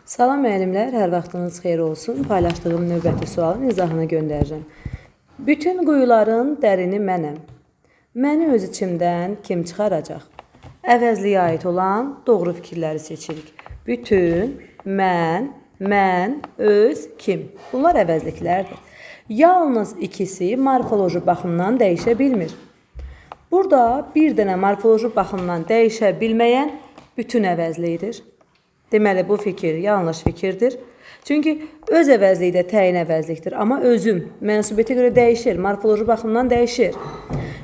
Salam müəllimlər, hər vaxtınız xeyir olsun. Paylaşdığım növbəti sualın izahını göndərirəm. Bütün quyuların dərini mənəm. Məni öz içimdən kim çıxaracaq? Əvəzliyə aid olan doğru fikirləri seçirik. Bütün, mən, öz, kim? Bunlar əvəzliklərdir. Yalnız ikisi morfoloji baxımdan dəyişə bilmir. Burada bir dənə morfoloji baxımdan dəyişə bilməyən bütün əvəzliyidir. Deməli, bu fikir yanlış fikirdir. Çünki öz əvəzliyi də təyin əvəzlikdir. Amma özüm mənsubiyyətə görə dəyişir, morfoloji baxımdan dəyişir.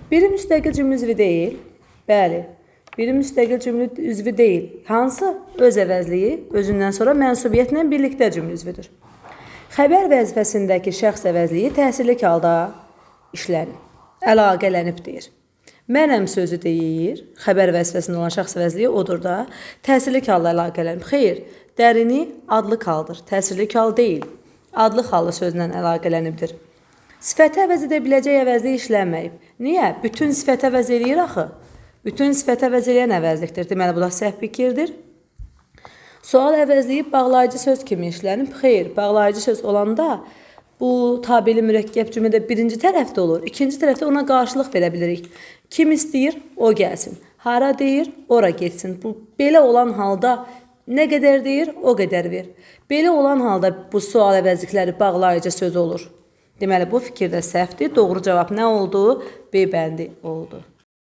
Biri müstəqil cümlə üzvü deyil. Bəli, biri müstəqil cümlə üzvü deyil. Hansı? Öz əvəzliyi özündən sonra mənsubiyyətlə birlikdə cümlə üzvüdür. Xəbər vəzifəsindəki şəxs əvəzliyi təsirlik halda işlənib, əlaqələnib deyir. Mənəm sözü deyir, xəbər vəzifəsində olan şəxs əvəzliyi odur da, təsirlik halda əlaqələnib. Xeyr, dərini adlıq haldır, təsirlik hal deyil. Adlıq halı sözlə əlaqələnibdir. Sifəti əvəz edə biləcək əvəzlik işlənməyib. Niyə? Bütün sifəti əvəz eləyir axı. Bütün sifəti əvəz eləyən əvəzlikdir. Deməli, bu da səhv fikirdir. Sual əvəzləyib bağlayıcı söz kimi işlənib. Xeyr, bağlayıcı söz olanda bu tabeli mürəkkəb cümlədə birinci tərəfdə olur. İkinci tərəfdə ona qarşılıq verə bilirik. Kim istəyir, o gəlsin. Hara deyir, ora getsin. Bu belə olan halda nə qədər deyir, o qədər ver. Belə olan halda bu sual əvəzlikləri bağlayıcı söz olur. Deməli, bu fikirdə səhvdir. Doğru cavab nə oldu? B bəndi oldu.